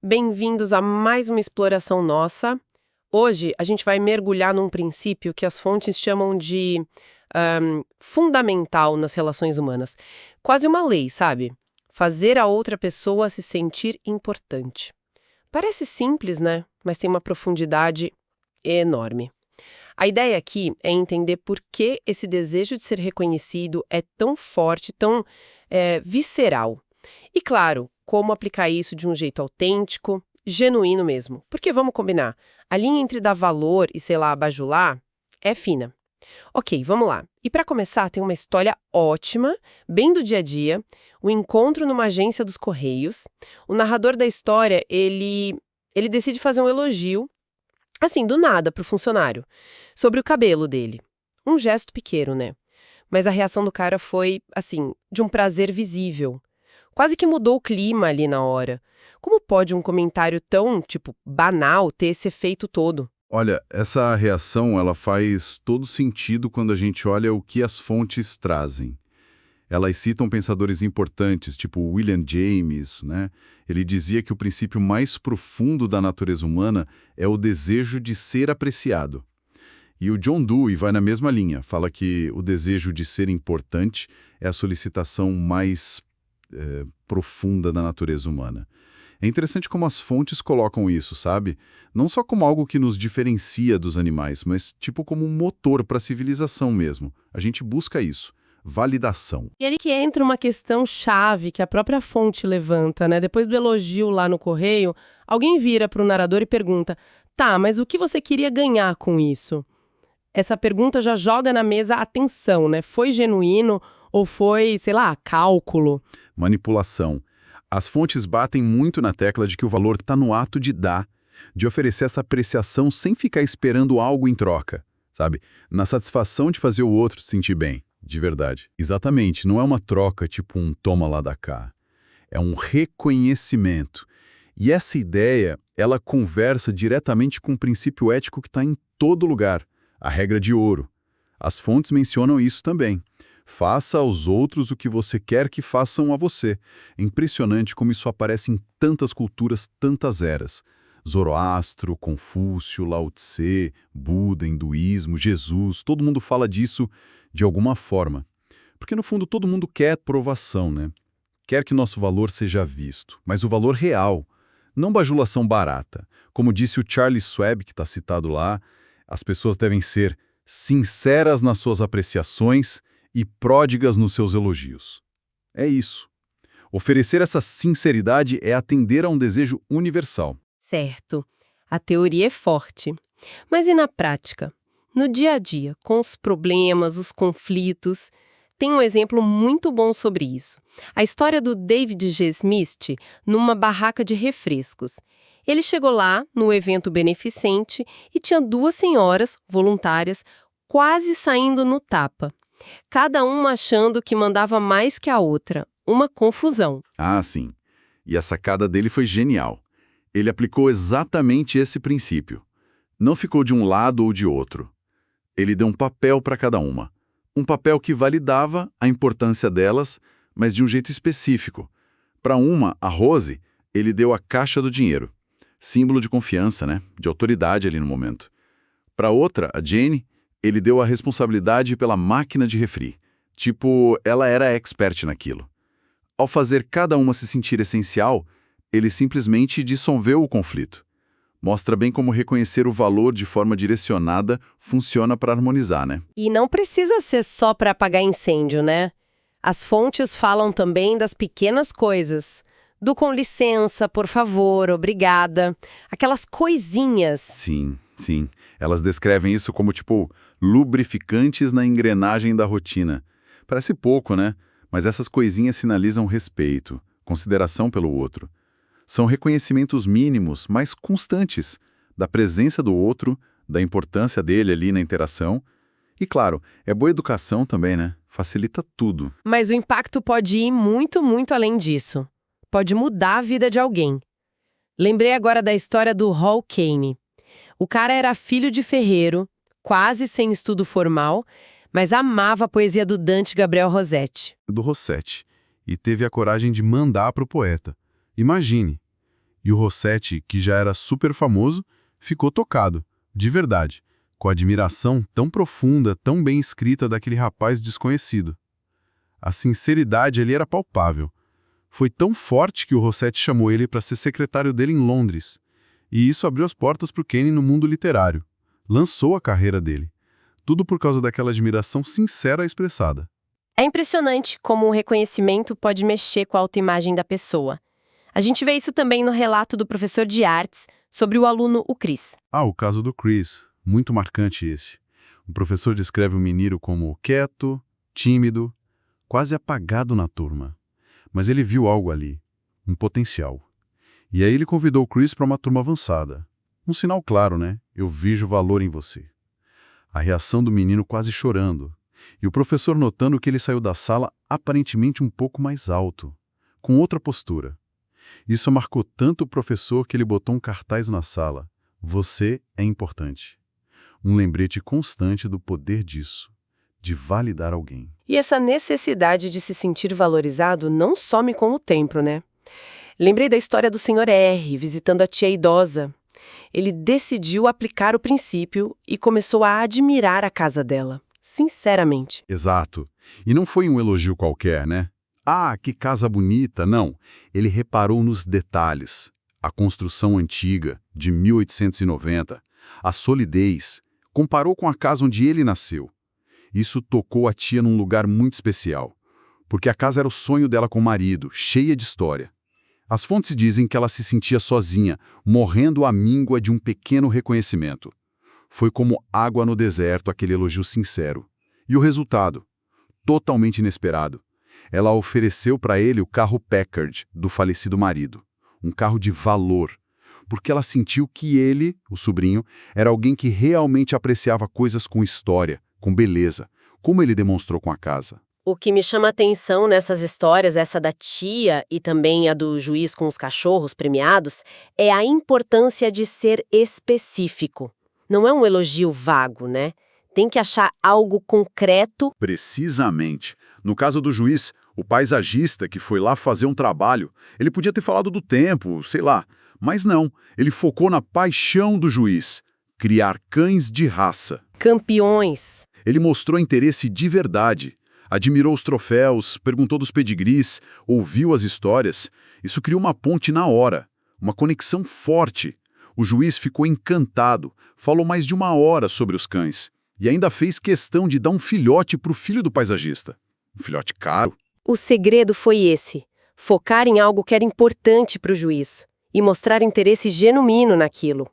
Bem-vindos a mais uma exploração nossa. Hoje a gente vai mergulhar num princípio que as fontes chamam de fundamental nas relações humanas. Quase uma lei, sabe? Fazer a outra pessoa se sentir importante. Parece simples, né? Mas tem uma profundidade enorme. A ideia aqui é entender por que esse desejo de ser reconhecido é tão forte, tão visceral. E, claro, como aplicar isso de um jeito autêntico, genuíno mesmo. Porque, vamos combinar, a linha entre dar valor e, sei lá, bajular é fina. Ok, vamos lá. E para começar, tem uma história ótima, bem do dia a dia, o encontro numa agência dos Correios. O narrador da história, ele decide fazer um elogio, assim, do nada, pro funcionário, sobre o cabelo dele. Um gesto pequeno, né? Mas a reação do cara foi, assim, de um prazer visível. Quase que mudou o clima ali na hora. Como pode um comentário tão, banal ter esse efeito todo? Olha, essa reação ela faz todo sentido quando a gente olha o que as fontes trazem. Elas citam pensadores importantes, tipo William James, né? Ele dizia que o princípio mais profundo da natureza humana é o desejo de ser apreciado. E o John Dewey vai na mesma linha, fala que o desejo de ser importante é a solicitação mais profunda da natureza humana. É interessante como as fontes colocam isso, sabe? Não só como algo que nos diferencia dos animais, mas tipo como um motor para a civilização mesmo. A gente busca isso. Validação. E aí que entra uma questão chave que a própria fonte levanta, né? Depois do elogio lá no correio, alguém vira para o narrador e pergunta: tá, mas o que você queria ganhar com isso? Essa pergunta já joga na mesa a tensão, né? Foi genuíno ou foi, sei lá, cálculo? Manipulação. As fontes batem muito na tecla de que o valor está no ato de dar, de oferecer essa apreciação sem ficar esperando algo em troca, sabe? Na satisfação de fazer o outro se sentir bem, de verdade. Exatamente, não é uma troca tipo um toma lá da cá. É um reconhecimento. E essa ideia, ela conversa diretamente com um princípio ético que está em todo lugar, a regra de ouro. As fontes mencionam isso também. Faça aos outros o que você quer que façam a você. É impressionante como isso aparece em tantas culturas, tantas eras. Zoroastro, Confúcio, Lao Tse, Buda, hinduísmo, Jesus, todo mundo fala disso de alguma forma. Porque no fundo todo mundo quer aprovação, né? Quer que nosso valor seja visto, mas o valor real, não bajulação barata. Como disse o Charles Schwab, que está citado lá, as pessoas devem ser sinceras nas suas apreciações e pródigas nos seus elogios. É isso. Oferecer essa sinceridade é atender a um desejo universal. Certo. A teoria é forte. Mas e na prática? No dia a dia, com os problemas, os conflitos, tem um exemplo muito bom sobre isso. A história do David G. Smith numa barraca de refrescos. Ele chegou lá, no evento beneficente, e tinha duas senhoras, voluntárias, quase saindo no tapa. Cada uma achando que mandava mais que a outra. Uma confusão. Ah, sim. E a sacada dele foi genial. Ele aplicou exatamente esse princípio. Não ficou de um lado ou de outro. Ele deu um papel para cada uma. Um papel que validava a importância delas, mas de um jeito específico. Para uma, a Rose, ele deu a caixa do dinheiro. Símbolo de confiança, né? De autoridade ali no momento. Para outra, a Jane, ele deu a responsabilidade pela máquina de refri. Tipo, ela era expert naquilo. Ao fazer cada uma se sentir essencial, ele simplesmente dissolveu o conflito. Mostra bem como reconhecer o valor de forma direcionada funciona para harmonizar, né? E não precisa ser só para apagar incêndio, né? As fontes falam também das pequenas coisas. Do com licença, por favor, obrigada. Aquelas coisinhas. Sim, sim. Elas descrevem isso como, lubrificantes na engrenagem da rotina. Parece pouco, né? Mas essas coisinhas sinalizam respeito, consideração pelo outro. São reconhecimentos mínimos, mas constantes, da presença do outro, da importância dele ali na interação. E, claro, é boa educação também, né? Facilita tudo. Mas o impacto pode ir muito, muito além disso. Pode mudar a vida de alguém. Lembrei agora da história do Hall Caine. O cara era filho de ferreiro, quase sem estudo formal, mas amava a poesia do Dante Gabriel Rossetti. Do Rossetti. E teve a coragem de mandar para o poeta. Imagine. E o Rossetti, que já era super famoso, ficou tocado, de verdade, com a admiração tão profunda, tão bem escrita daquele rapaz desconhecido. A sinceridade ali era palpável. Foi tão forte que o Rossetti chamou ele para ser secretário dele em Londres. E isso abriu as portas para o Kenny no mundo literário. Lançou a carreira dele. Tudo por causa daquela admiração sincera expressada. É impressionante como o reconhecimento pode mexer com a autoimagem da pessoa. A gente vê isso também no relato do professor de artes sobre o aluno, o Chris. O caso do Chris. Muito marcante esse. O professor descreve o menino como quieto, tímido, quase apagado na turma. Mas ele viu algo ali, um potencial. E aí ele convidou o Chris para uma turma avançada. Um sinal claro, né? Eu vejo valor em você. A reação do menino quase chorando. E o professor notando que ele saiu da sala aparentemente um pouco mais alto, com outra postura. Isso marcou tanto o professor que ele botou um cartaz na sala. Você é importante. Um lembrete constante do poder disso, de validar alguém. E essa necessidade de se sentir valorizado não some com o tempo, né? Lembrei da história do Sr. R, visitando a tia idosa. Ele decidiu aplicar o princípio e começou a admirar a casa dela, sinceramente. Exato. E não foi um elogio qualquer, né? Que casa bonita, não. Ele reparou nos detalhes. A construção antiga, de 1890, a solidez, comparou com a casa onde ele nasceu. Isso tocou a tia num lugar muito especial, porque a casa era o sonho dela com o marido, cheia de história. As fontes dizem que ela se sentia sozinha, morrendo à míngua de um pequeno reconhecimento. Foi como água no deserto aquele elogio sincero. E o resultado? Totalmente inesperado. Ela ofereceu para ele o carro Packard do falecido marido. Um carro de valor. Porque ela sentiu que ele, o sobrinho, era alguém que realmente apreciava coisas com história, com beleza, como ele demonstrou com a casa. O que me chama a atenção nessas histórias, essa da tia e também a do juiz com os cachorros premiados, é a importância de ser específico. Não é um elogio vago, né? Tem que achar algo concreto. Precisamente. No caso do juiz, o paisagista que foi lá fazer um trabalho, ele podia ter falado do tempo, sei lá, mas não, ele focou na paixão do juiz, criar cães de raça. Campeões. Ele mostrou interesse de verdade. Admirou os troféus, perguntou dos pedigrees, ouviu as histórias. Isso criou uma ponte na hora, uma conexão forte. O juiz ficou encantado, falou mais de 1 hora sobre os cães e ainda fez questão de dar um filhote para o filho do paisagista. Um filhote caro. O segredo foi esse, focar em algo que era importante para o juiz e mostrar interesse genuíno naquilo.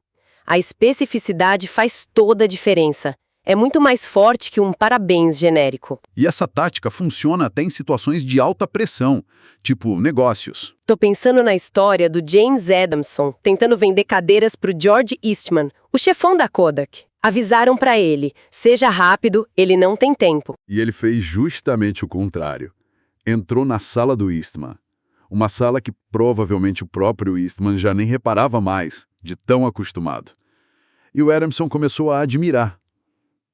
A especificidade faz toda a diferença. É muito mais forte que um parabéns genérico. E essa tática funciona até em situações de alta pressão, tipo negócios. Tô pensando na história do James Adamson tentando vender cadeiras pro George Eastman, o chefão da Kodak. Avisaram para ele, seja rápido, ele não tem tempo. E ele fez justamente o contrário. Entrou na sala do Eastman. Uma sala que provavelmente o próprio Eastman já nem reparava mais, de tão acostumado. E o Adamson começou a admirar.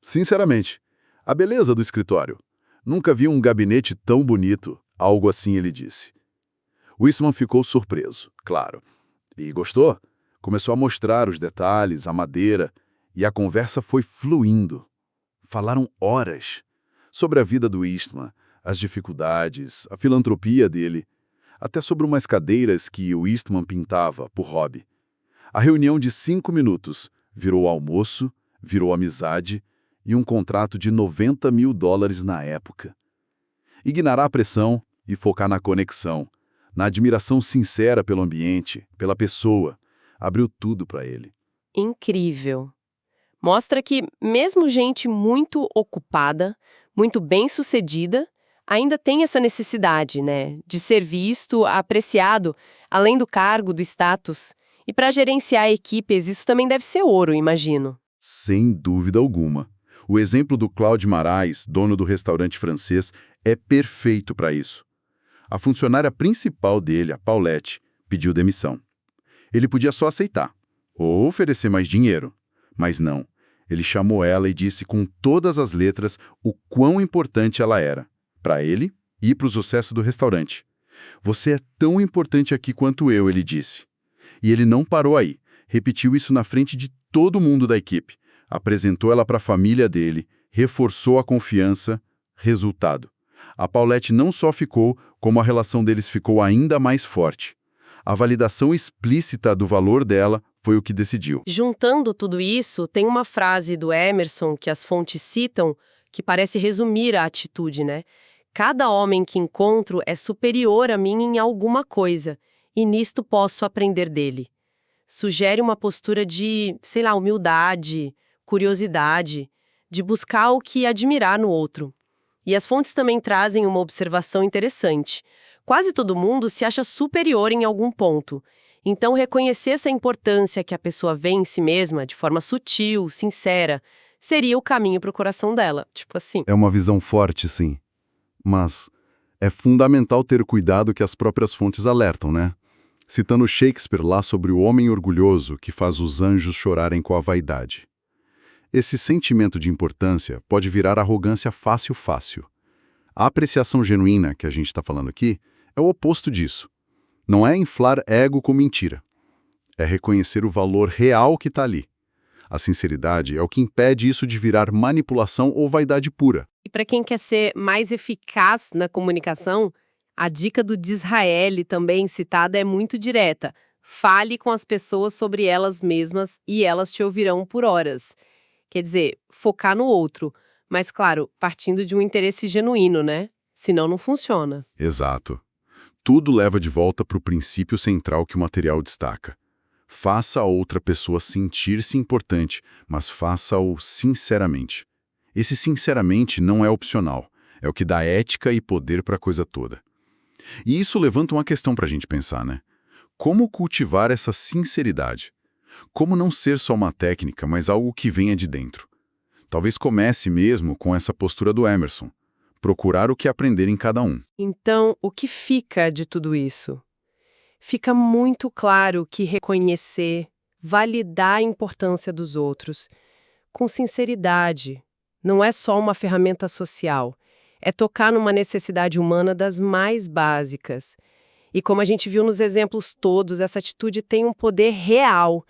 Sinceramente, a beleza do escritório. Nunca vi um gabinete tão bonito, algo assim ele disse. O Eastman ficou surpreso, claro. E gostou? Começou a mostrar os detalhes, a madeira, e a conversa foi fluindo. Falaram horas sobre a vida do Eastman, as dificuldades, a filantropia dele, até sobre umas cadeiras que o Eastman pintava por hobby. A reunião de 5 minutos virou almoço, virou amizade e um contrato de $90 mil na época. Ignorar a pressão e focar na conexão, na admiração sincera pelo ambiente, pela pessoa, abriu tudo para ele. Incrível. Mostra que mesmo gente muito ocupada, muito bem-sucedida, ainda tem essa necessidade, né, de ser visto, apreciado, além do cargo, do status. E para gerenciar equipes, isso também deve ser ouro, imagino. Sem dúvida alguma. O exemplo do Claude Marais, dono do restaurante francês, é perfeito para isso. A funcionária principal dele, a Paulette, pediu demissão. Ele podia só aceitar, ou oferecer mais dinheiro. Mas não, ele chamou ela e disse com todas as letras o quão importante ela era, para ele e para o sucesso do restaurante. Você é tão importante aqui quanto eu, ele disse. E ele não parou aí. Repetiu isso na frente de todo mundo da equipe. Apresentou ela para a família dele, reforçou a confiança. Resultado: a Paulette não só ficou, como a relação deles ficou ainda mais forte. A validação explícita do valor dela foi o que decidiu. Juntando tudo isso, tem uma frase do Emerson que as fontes citam que parece resumir a atitude, né? Cada homem que encontro é superior a mim em alguma coisa, e nisto posso aprender dele. Sugere uma postura de, sei lá, humildade, curiosidade, de buscar o que admirar no outro. E as fontes também trazem uma observação interessante. Quase todo mundo se acha superior em algum ponto. Então, reconhecer essa importância que a pessoa vê em si mesma, de forma sutil, sincera, seria o caminho para o coração dela. Tipo assim. É uma visão forte, sim. Mas é fundamental ter cuidado que as próprias fontes alertam, né? Citando Shakespeare lá sobre o homem orgulhoso que faz os anjos chorarem com a vaidade. Esse sentimento de importância pode virar arrogância fácil. A apreciação genuína que a gente está falando aqui é o oposto disso. Não é inflar ego com mentira. É reconhecer o valor real que está ali. A sinceridade é o que impede isso de virar manipulação ou vaidade pura. E para quem quer ser mais eficaz na comunicação, a dica do Disraeli, também citada, é muito direta. Fale com as pessoas sobre elas mesmas e elas te ouvirão por horas. Quer dizer, focar no outro, mas, claro, partindo de um interesse genuíno, né? Senão não funciona. Exato. Tudo leva de volta para o princípio central que o material destaca. Faça a outra pessoa sentir-se importante, mas faça-o sinceramente. Esse sinceramente não é opcional, é o que dá ética e poder para a coisa toda. E isso levanta uma questão para a gente pensar, né? Como cultivar essa sinceridade? Como não ser só uma técnica, mas algo que venha de dentro? Talvez comece mesmo com essa postura do Emerson, procurar o que aprender em cada um. Então, o que fica de tudo isso? Fica muito claro que reconhecer, validar a importância dos outros, com sinceridade, não é só uma ferramenta social, é tocar numa necessidade humana das mais básicas. E como a gente viu nos exemplos todos, essa atitude tem um poder real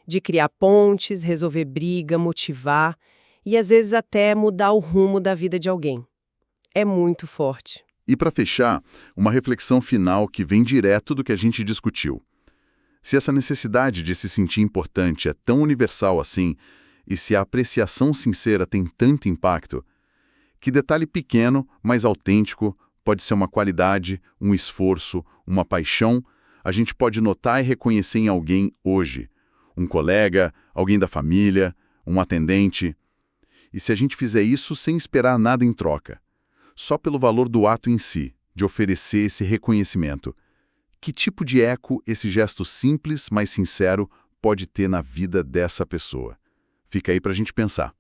de criar pontes, resolver briga, motivar e às vezes até mudar o rumo da vida de alguém. É muito forte. E para fechar, uma reflexão final que vem direto do que a gente discutiu. Se essa necessidade de se sentir importante é tão universal assim, e se a apreciação sincera tem tanto impacto, que detalhe pequeno, mas autêntico, pode ser uma qualidade, um esforço, uma paixão, a gente pode notar e reconhecer em alguém hoje. Um colega, alguém da família, um atendente. E se a gente fizer isso sem esperar nada em troca, só pelo valor do ato em si, de oferecer esse reconhecimento, que tipo de eco esse gesto simples, mas sincero, pode ter na vida dessa pessoa? Fica aí para a gente pensar.